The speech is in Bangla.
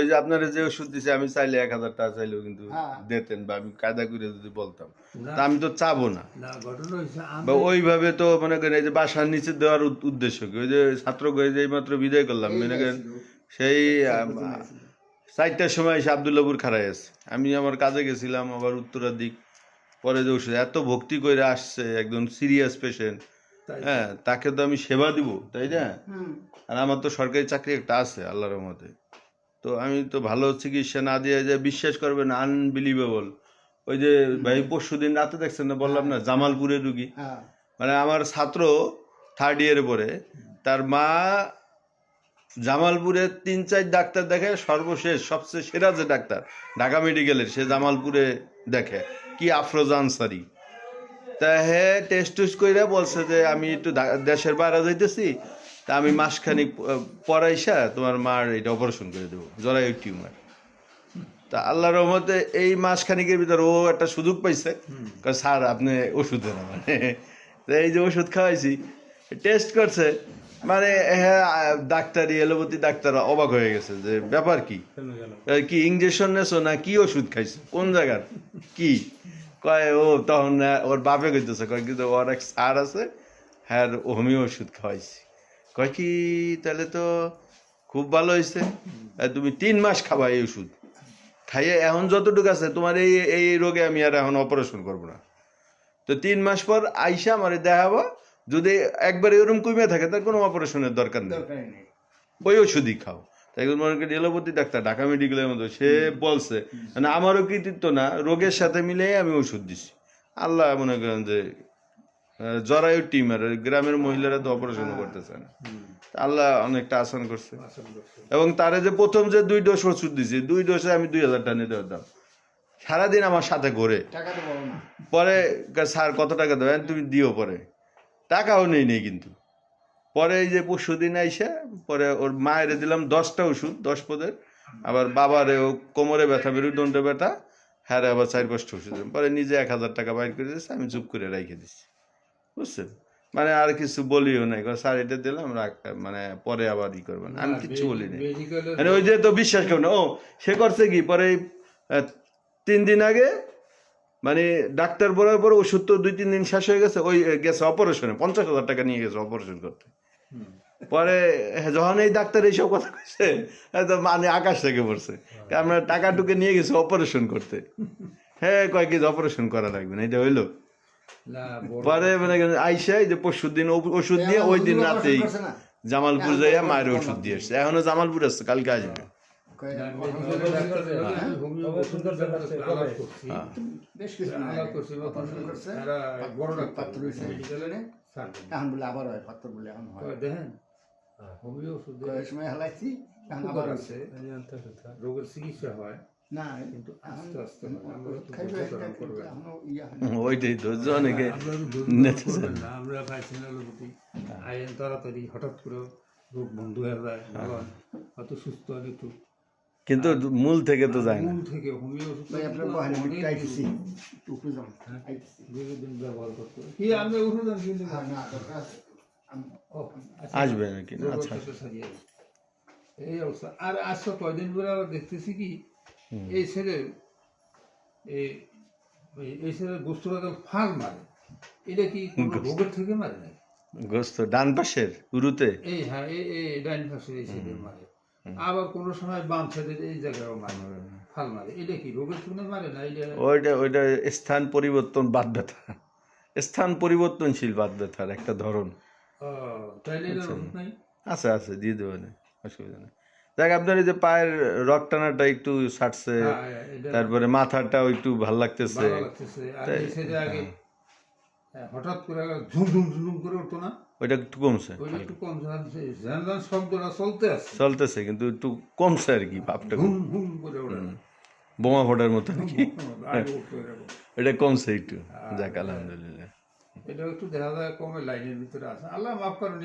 ওই যে আপনারা যে ওষুধ দিছে আমি চাইলে 1,000 টাকা চাইলেও কিন্তু দিতেন, বা আমি কায়দা করে যদি বলতাম, তা আমি তো চাবো না। ঘটনা হয়েছে বা ওইভাবে তো মনে করেন এই যে বাসার নিচে দেওয়ার উদ্দেশ্য কি, ওই যে ছাত্র যে মাত্র বিদায় করলাম মনে করেন সেই 4টার সময় এসে আবদুল্লাপুর খাড়াই আছে, আমি আমার কাজে গেছিলাম আবার উত্তরার দিক, পরে যে ওষুধ এত ভক্তি করে আসছে একদম সিরিয়াস পেশেন্ট, হ্যাঁ তাকে তো আমি সেবা দিব, তাই না? আর আমার তো সরকারি চাকরি একটা আছে আল্লাহর রহমতে, তো আমি তো ভালো চিকিৎসা না দিয়ে যে বিশ্বাস করবেন আনবিলিভেবল, ওই যে ভাই পরশুদিন রাতে দেখছেন না, বললাম না জামালপুরের রুগী, মানে আমার ছাত্র 3rd ইয়ারে পড়ে, তার মা জামালপুরে 3-4 ডাক্তার দেখে, সর্বশেষ সবচেয়ে সেরা যে ডাক্তার ঢাকা মেডিকেলের, সে জামালপুরে দেখে, কি আফরোজা আনসারি। তা হ্যাঁ টেস্ট টুস্ট করে বলছে যে আমি একটু দেশের বাইরে যাইতেছি, তা আমি মাসখানিক পরাইসা তোমার মার এটা অপারেশন করে দেবো, জরায়ু টিউমার। তা আল্লাহর রহমতে এই মাসখানিকের ভিতর ও একটা সুযোগ পাইছে, স্যার আপনি ওষুধ দেন, মানে এই যে ওষুধ খাওয়াইছি, টেস্ট করছে, মানে হ্যাঁ ডাক্তারি এলোপ্যাথি ডাক্তার অবাক হয়ে গেছে যে ব্যাপার কি, কি ইঞ্জেকশন নেছো না কি ওষুধ খাইছো, কোন জায়গার কি, কয় ও তখন ওর বাপে কইতেছে, কয় কিন্তু ওর এক স্যার আছে, হ্যাঁ হোমিও ওষুধ খাওয়াইছি, কয় কি তাহলে তো খুব ভালো হয়েছে, তুমি 3 মাস খাবা এই ওষুধ খাইয়ে, এখন যতটুকু আছে তোমার এই এই রোগে আমি আর এখন অপারেশন করবো না, তো 3 মাস পর আইসা আমার দেখাবো, যদি একবার এরকম কমে থাকে তার কোনো অপারেশনের দরকার নেই, ওই ওষুধই খাও। তাই মনে করি এলোপ্যাথি ডাক্তার ঢাকা মেডিকেলের মতো, সে বলছে মানে আমারও কৃতিত্ব না, রোগের সাথে মিলে আমি ওষুধ দিছি। আল্লাহ মনে করেন যে জরায়ু টিউমার, গ্রামের মহিলারা তো অপারেশন করতেছে না, আল্লাহ অনেকটা আসান করছে। এবং তারে যে প্রথম যে 2 ডোজ ওষুধ দিছি, 2 ডোজে আমি 2,000 টাকা নিতে পারতাম, সারাদিন আমার সাথে ঘোরে, পরে স্যার কত টাকা দেবেন তুমি দিও, পরে টাকাও নেই কিন্তু, পরে এই যে পরশুদিন আইসা পরে ওর মায়ের দিলাম 10টা ওষুধ 10 পদের, আবার বাবারে ও কোমরে ব্যথা, মেরুদণ্ডে ব্যথা, হ্যাঁ আবার 4-5টা ওষুধ, পরে নিজে 1,000 টাকা বাইর করে দিচ্ছে, আমি চুপ করে রেখে দিচ্ছি, বুঝছেন? মানে আর কিছু বলিও নাই, স্যার এটা দিলাম মানে পরে আবার ই করবেন, আমি কিচ্ছু বলি নাই, মানে ওই যে তো বিশ্বাস করবেন ও সে করছে কি, পরে 3 দিন আগে মানে ডাক্তার বলার পরে ওষুধ তো 2-3 দিন শেষ হয়ে গেছে, ওই গেছে অপারেশনে 50,000 টাকা নিয়ে গেছে অপারেশন করতে, পরে যখন এই ডাক্তার এইসব কথা কইছে মানে আকাশ থেকে পড়ছে, আমরা টাকা টুকে নিয়ে গেছি অপারেশন করতে, হ্যাঁ কয় কি অপারেশন করা লাগবে না, এটা হইলো। পরে মানে আইসা এই যে পরশুদিন ওষুধ দিয়ে ওই দিন রাতেই জামালপুর যাইয়া মায়ের ওষুধ দিয়ে এসছে, এখনো জামালপুর আসছে, কালকে আসবে। রোগের চিকিৎসা হয় না, কিন্তু আস্তে আস্তে ওইটাই তো অনেকে আমরা পাইছি না আইন তাড়াতাড়ি হঠাৎ করে রোগ বন্ধ হয়ে যায়, হয়তো সুস্থ হয় একটু, কিন্তু মূল থেকে তো যায় না, মূল থেকে হোমিও ওষুধ দীর্ঘদিন ব্যবহার করতে কি আমরা ওষুধ আসবে নাকি? আচ্ছা এই অবস্থা। আর আজকে কয়দিন ধরে আবার দেখতেছি কি এই ছেলে এই ছেলে গোস্তটা ফাল মারে, এটা কি রোগের থেকে মারে না? গোস্ত ডান পাশের উরুতে, এই হ্যাঁ এই ডাইন পাশের এই ছেলে মারে, আবার কোন সময় বাম সাইডের এই জায়গায় মারে, ফাল মারে, এটা কি রোগের থেকে মারে না? ওইটা স্থান পরিবর্তন বাত ব্যথা, স্থান পরিবর্তনশীল বাত ব্যথার একটা ধরন। আছে আছে দিয়ে দেবেন, অসুবিধা নেই। দেখ আপনার এই যে পায়ের রক টানাটা একটু ছাড়ছে, তারপরে মাথাটাও একটু ভাল লাগতেছে, হঠাৎ করে ঝুম ঝুম ঝুম করে উঠতো না, ওইটা একটু কমছে, একটু কমছে, শব্দটা চলতেছে কিন্তু একটু কমছে আর কি, ভাবটা করে ওঠে, বোমা ফোটার মতো নাকি, এটা কমছে একটু, যাক আলহামদুলিল্লাহ। এটা একটু দেখা যায় কমে, লাইনের ভিতরে আছে, আল্লাহ মাফ করেন।